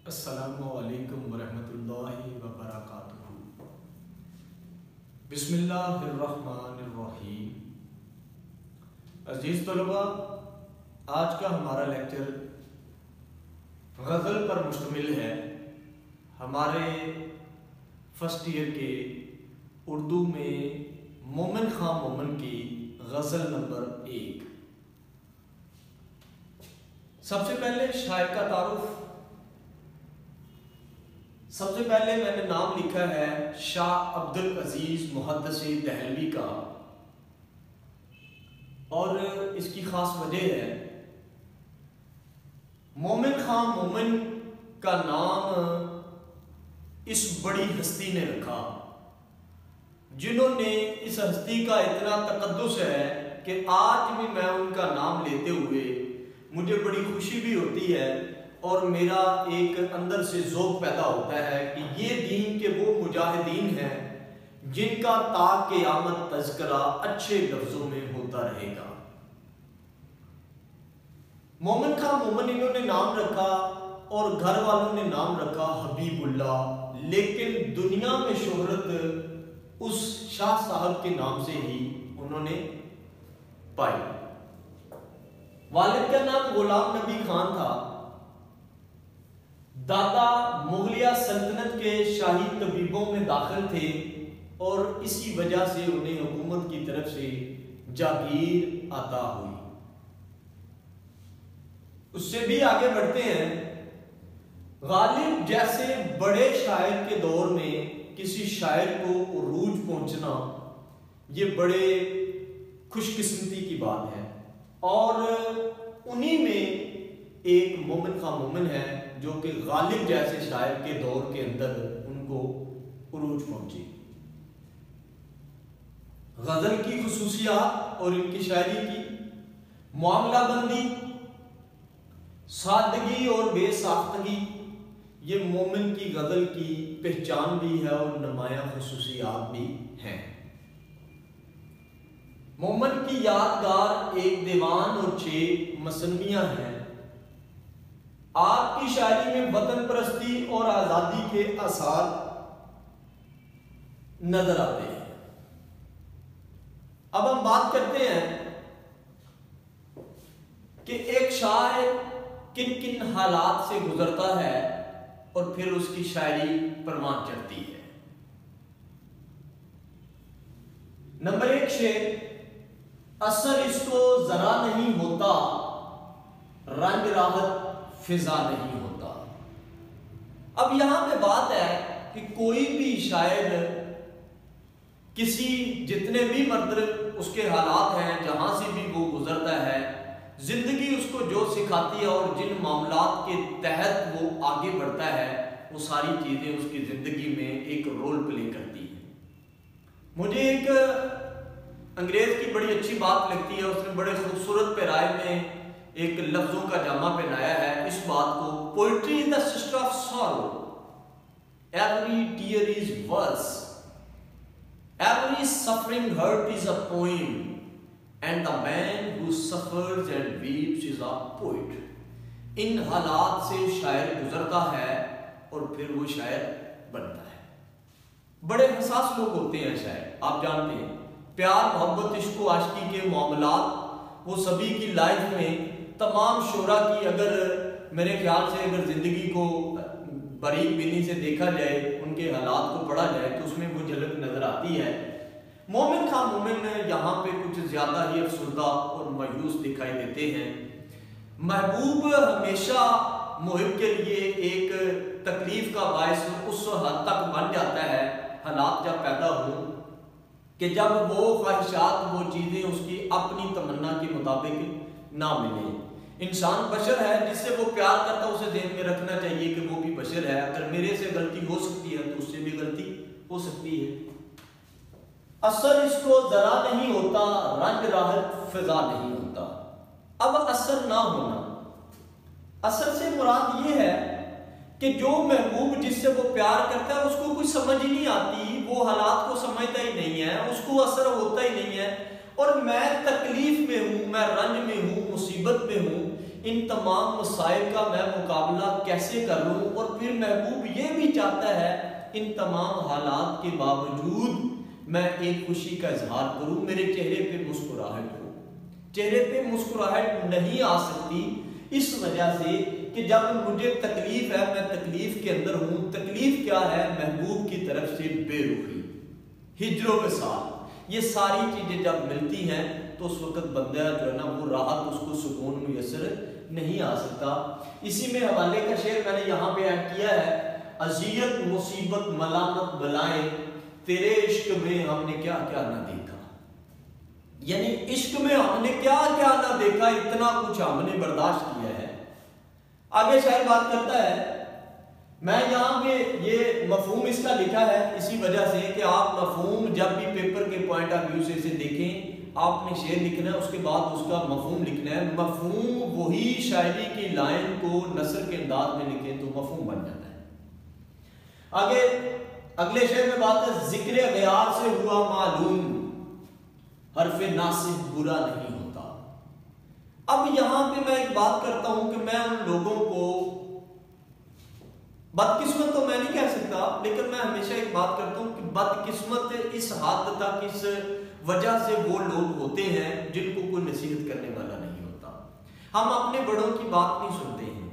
السلام علیکم ورحمۃ اللہ وبرکاتہ۔ بسم اللہ الرحمن الرحیم۔ عزیز طلباء، آج کا ہمارا لیکچر غزل پر مشتمل ہے۔ ہمارے فرسٹ ایئر کے اردو میں مومن خان مومن کی غزل نمبر 1۔ سب سے پہلے شاعر کا تعارف۔ سب سے پہلے میں نے نام لکھا ہے شاہ عبد العزیز محدث دہلوی کا، اور اس کی خاص وجہ ہے مومن خان مومن کا نام اس بڑی ہستی نے رکھا، جنہوں نے اس ہستی کا اتنا تقدس ہے کہ آج بھی میں ان کا نام لیتے ہوئے مجھے بڑی خوشی بھی ہوتی ہے، اور میرا ایک اندر سے ذوق پیدا ہوتا ہے کہ یہ دین کے وہ مجاہدین ہیں جن کا تا قیامت تذکرہ اچھے لفظوں میں ہوتا رہے گا۔ مومن خان مومن انہوں نے نام رکھا اور گھر والوں نے نام رکھا حبیب اللہ، لیکن دنیا میں شہرت اس شاہ صاحب کے نام سے ہی انہوں نے پائی۔ والد کا نام غلام نبی خان تھا۔ دادا مغلیہ سلطنت کے شاہی طبیبوں میں داخل تھے، اور اسی وجہ سے انہیں حکومت کی طرف سے جاگیر عطا ہوئی۔ اس سے بھی آگے بڑھتے ہیں۔ غالب جیسے بڑے شاعر کے دور میں کسی شاعر کو عروج پہنچنا یہ بڑے خوش قسمتی کی بات ہے، اور انہی میں ایک مومن خان مومن ہے جو کہ غالب جیسے شاعر کے دور کے اندر ان کو عروج پہنچی۔ غزل کی خصوصیات اور ان کی شاعری کی معاملہ بندی، سادگی اور بے ساختگی، یہ مومن کی غزل کی پہچان بھی ہے اور نمایاں خصوصیات بھی ہیں۔ مومن کی یادگار ایک دیوان اور 6 مثنویاں ہیں۔ آپ کی شاعری میں وطن پرستی اور آزادی کے آثار نظر آتے ہیں۔ اب ہم بات کرتے ہیں کہ ایک شاعر کن کن حالات سے گزرتا ہے اور پھر اس کی شاعری پروان چڑھتی ہے۔ نمبر 1 شعر: اثر اس کو ذرا نہیں ہوتا، رنگ راحت فضا نہیں ہوتا۔ اب یہاں پہ بات ہے کہ کوئی بھی شاعر کسی جتنے بھی مطلب اس کے حالات ہیں جہاں سے بھی وہ گزرتا ہے، زندگی اس کو جو سکھاتی ہے اور جن معاملات کے تحت وہ آگے بڑھتا ہے، وہ ساری چیزیں اس کی زندگی میں ایک رول پلے کرتی ہیں۔ مجھے ایک انگریز کی بڑی اچھی بات لگتی ہے، اس نے بڑے خوبصورت پیرائے میں ایک لفظوں کا جامع پہنایا ہے اس بات کو: poetry is the sister of sorrow, every tear is verse, every suffering heart is a poem, and the man who suffers and weeps is a poet. ان حالات سے شاعر گزرتا ہے اور پھر وہ شاعر بنتا ہے۔ بڑے حساس لوگ ہوتے ہیں شاعر، آپ جانتے ہیں، پیار محبت عشق و عاشقی کے معاملات وہ سبھی کی لائف میں تمام شعراء کی اگر میرے خیال سے اگر زندگی کو باریک بینی سے دیکھا جائے، ان کے حالات کو پڑھا جائے تو اس میں وہ جھلک نظر آتی ہے۔ مومن خان مومن یہاں پہ کچھ زیادہ ہی افسردہ اور مایوس دکھائی دیتے ہیں۔ محبوب ہمیشہ محب کے لیے ایک تکلیف کا باعث اس حد تک بن جاتا ہے، حالات جب پیدا ہوں کہ جب وہ خواہشات، وہ چیزیں اس کی اپنی تمنا کے مطابق نہ ملیں۔ انسان بشر ہے، جس سے وہ پیار کرتا ہے اسے ذہن میں رکھنا چاہیے کہ وہ بھی بشر ہے، اگر میرے سے غلطی ہو سکتی ہے تو اس سے بھی غلطی ہو سکتی ہے۔ اثر اس کو ذرا نہیں ہوتا، رنگ راحت فضا نہیں ہوتا۔ اب اثر نہ ہونا، اثر سے مراد یہ ہے کہ جو محبوب جس سے وہ پیار کرتا ہے اس کو کوئی سمجھ ہی نہیں آتی، وہ حالات کو سمجھتا ہی نہیں ہے، اس کو اثر ہوتا ہی نہیں ہے، اور میں تکلیف میں ہوں، میں رنج میں ہوں، مصیبت میں ہوں، ان تمام مسائل کا میں مقابلہ کیسے کر لوں، اور پھر محبوب یہ بھی چاہتا ہے ان تمام حالات کے باوجود میں ایک خوشی کا اظہار کروں، میرے چہرے پہ مسکراہٹ ہو۔ چہرے پہ مسکراہٹ نہیں آ سکتی اس وجہ سے کہ جب مجھے تکلیف ہے، میں تکلیف کے اندر ہوں۔ تکلیف کیا ہے؟ محبوب کی طرف سے بے رخی، ہجر و وصال، یہ ساری چیزیں جب ملتی ہیں تو اس وقت بندہ جو ہے نا وہ راحت، اس کو سکون میسر نہیں آ سکتا۔ اسی میں حوالے کا شعر میں نے یہاں پہ ایڈ کیا ہے، اذیت مصیبت ملامت بلائیں تیرے عشق میں ہم نے کیا کیا نہ دیکھا، یعنی عشق میں ہم نے کیا کیا نہ دیکھا، اتنا کچھ ہم نے برداشت کیا ہے۔ آگے شاعر بات کرتا ہے، میں یہاں پہ یہ مفہوم اس کا لکھا ہے اسی وجہ سے کہ آپ مفہوم جب بھی پیپر کے پوائنٹ آف ویو سے اسے دیکھیں، آپ نے شعر لکھنا ہے، اس کے بعد اس کا مفہوم لکھنا ہے۔ مفہوم وہی شاعری کی لائن کو نثر کے انداز میں لکھیں تو مفہوم بن جاتا ہے۔ آگے اگلے شعر میں بات ہے، ذکر غیار سے ہوا معلوم حرف ناصب برا نہیں ہوتا۔ اب یہاں پہ میں ایک بات کرتا ہوں کہ میں ان لوگوں کو بدقسمت تو میں نہیں کہہ سکتا، لیکن میں ہمیشہ ایک بات کرتا ہوں کہ بدقسمت اس حد تک اس وجہ سے وہ لوگ ہوتے ہیں جن کو کوئی نصیحت کرنے والا نہیں ہوتا۔ ہم اپنے بڑوں کی بات نہیں سنتے ہیں،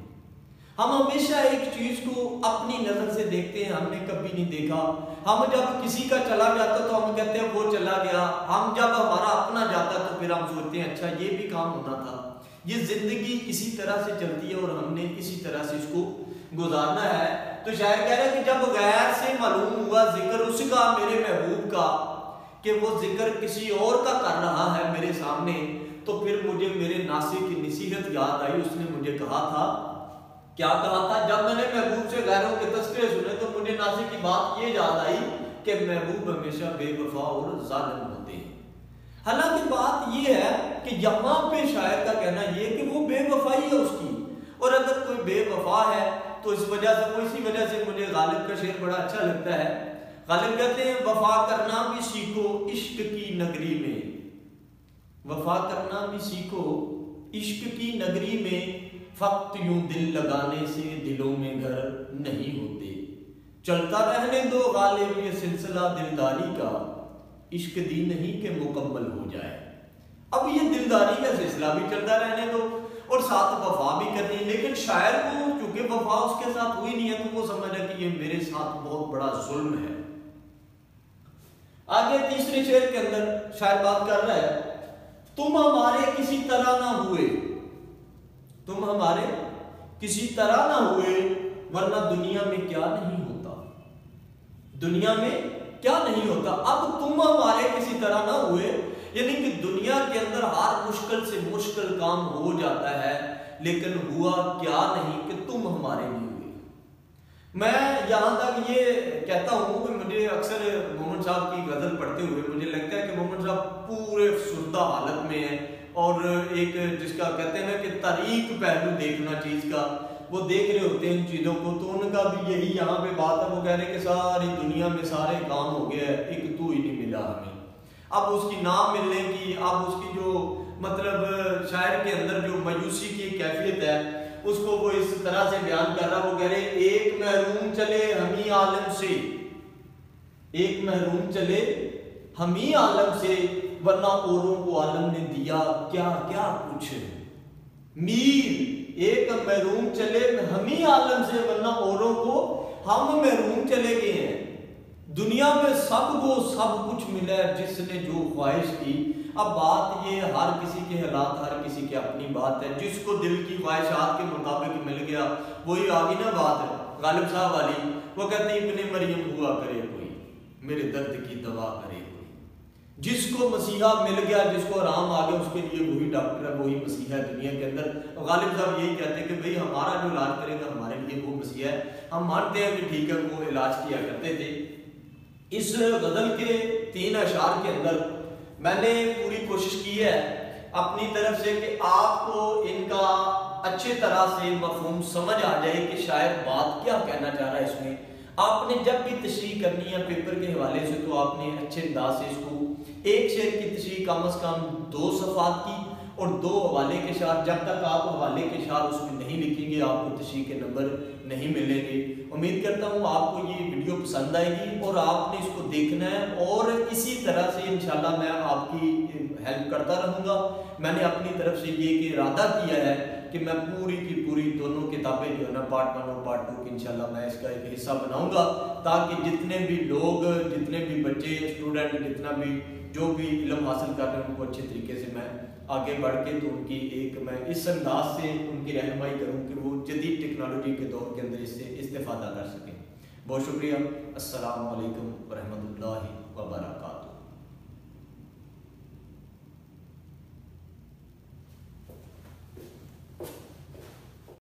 ہم ہمیشہ ایک چیز کو اپنی نظر سے دیکھتے ہیں، ہم نے کبھی نہیں دیکھا۔ ہم جب کسی کا چلا جاتا تو ہم کہتے ہیں وہ چلا گیا، ہم جب ہمارا اپنا جاتا تو پھر ہم سوچتے ہیں اچھا یہ بھی کام ہونا تھا۔ یہ زندگی اسی طرح سے چلتی ہے اور ہم نے اسی طرح سے اس کو گزارنا ہے۔ تو شاعر کہہ رہا ہے کہ جب غیر سے معلوم ہوا ذکر اس کا میرے محبوب کا، کہ وہ ذکر کسی اور کا کر رہا ہے میرے سامنے، تو پھر مجھے میرے ناصح کی نصیحت یاد آئی۔ اس نے مجھے کہا تھا، کیا کہا تھا؟ جب میں نے محبوب سے غیروں کے تذکرے سنے تو مجھے ناصح کی بات یہ یاد آئی کہ محبوب ہمیشہ بے وفا اور ظالم ہوتے ہیں۔ حالانکہ بات یہ ہے کہ یہاں پہ شاعر کا کہنا یہ کہ وہ بے وفائی ہے اس کی، اور اگر کوئی بے وفا ہے تو اس وجہ سے، وہ اسی وجہ سے مجھے غالب کا شعر بڑا اچھا لگتا ہے۔ غالب کہتے ہیں، وفا کرنا بھی سیکھو عشق کی نگری میں، وفا کرنا بھی سیکھو عشق کی نگری میں، فقط یوں دل لگانے سے دلوں میں گھر نہیں ہوتے، چلتا رہنے دو غالب یہ سلسلہ دلداری کا، عشق دی نہیں کہ مکمل ہو جائے۔ اب یہ دلداری کا سلسلہ بھی چلتا رہنے دو اور ساتھ وفا بھی کرنی ہے، لیکن شاعر کو چونکہ وفا اس کے ساتھ ہوئی نہیں ہے تو وہ سمجھا کہ یہ میرے ساتھ بہت بڑا ظلم ہے۔ آگے تیسرے شعر کے اندر شاعر بات کر رہا ہے، تم ہمارے کسی طرح نہ ہوئے، تم ہمارے کسی طرح نہ ہوئے، ورنہ دنیا میں کیا نہیں ہوتا، دنیا میں کیا نہیں ہوتا۔ اب تم ہمارے کسی طرح نہ ہوئے، یعنی کہ دنیا کے اندر ہر مشکل سے مشکل کام ہو جاتا ہے، لیکن ہوا کیا نہیں کہ تم ہمارے نہیں ہوئے۔ میں یہاں تک یہ کہتا ہوں کہ مجھے اکثر مومن صاحب کی غزل پڑھتے ہوئے مجھے لگتا ہے کہ مومن صاحب پورے افسردہ حالت میں ہیں، اور ایک جس کا کہتے ہیں نا کہ تاریک پہلو دیکھنا چیز کا، وہ دیکھ رہے ہوتے ہیں ان چیزوں کو، تو ان کا بھی یہی یہاں پہ بات ہے۔ وہ کہہ رہے ہیں کہ ساری دنیا میں سارے کام ہو گیا ہے، ایک تو ہی نہیں ملا ہمیں۔ اب اس کی نام ملنے کی، اب اس کی جو مطلب شاعر کے اندر جو مایوسی کی کیفیت ہے اس کو وہ اس طرح سے بیان کر رہا۔ وہ کہہ رہے ایک محروم چلے ہمیں عالم سے، ایک محروم چلے ہمیں عالم سے، ورنہ اوروں کو عالم نے دیا کیا کیا کچھ۔ میر ایک محروم چلے ہمیں عالم سے، ورنہ اوروں کو ہم محروم چلے گئے ہیں۔ دنیا میں سب کو سب کچھ ملا ہے جس نے جو خواہش کی۔ اب بات یہ ہر کسی کے حالات، ہر کسی کی اپنی بات ہے، جس کو دل کی خواہشات کے مطابق مل گیا وہی آگے نا بات ہے غالب صاحب والی۔ وہ کہتے ہیں ابن مریم ہوا کرے کوئی، میرے درد کی دوا کرے کوئی۔ جس کو مسیحا مل گیا، جس کو آرام آ گیا، اس کے لیے وہی ڈاکٹر ہے، وہی مسیحا ہے دنیا کے اندر۔ غالب صاحب یہی کہتے ہیں کہ بھئی ہمارا جو علاج کرے گا ہمارے لیے وہ مسیحا ہے۔ ہم مانتے ہیں کہ ٹھیک ہے وہ علاج کیا کرتے تھے۔ اس غزل کے 3 اشعار کے اندر میں نے پوری کوشش کی ہے اپنی طرف سے کہ آپ کو ان کا اچھے طرح سے مفہوم سمجھ آ جائے کہ شاعر بات کیا کہنا چاہ رہا ہے اس میں۔ آپ نے جب بھی تشریح کرنی ہے پیپر کے حوالے سے تو آپ نے اچھے انداز سے اس کو، ایک شعر کی تشریح کم از کم 2 صفحات کی اور 2 حوالے کے اشعار، جب تک آپ حوالے کے اشعار اس میں نہیں لکھیں گے آپ کو تشریح کے نمبر نہیں ملیں گے۔ امید کرتا ہوں آپ کو یہ ویڈیو پسند آئے گی اور آپ نے اس کو دیکھنا ہے، اور اسی طرح سے انشاءاللہ میں آپ کی ہیلپ کرتا رہوں گا۔ میں نے اپنی طرف سے یہ کہ ارادہ کیا ہے کہ میں پوری کی پوری دونوں کتابیں جو ہے نا پارٹ 1 اور پارٹ 2 کی انشاءاللہ میں اس کا ایک حصہ بناؤں گا، تاکہ جتنے بھی لوگ، جتنے بھی بچے، اسٹوڈنٹ، جتنا بھی جو بھی علم حاصل کر رہے ہیں ان کو اچھے طریقے سے میں آگے بڑھ کے تو ان کی ایک میں اس انداز سے ان کی رہنمائی کروں کہ وہ جدید ٹیکنالوجی کے دور کے اندر اس سے استفادہ کر سکیں۔ بہت شکریہ۔ السلام علیکم ورحمۃ اللہ وبرکاتہ۔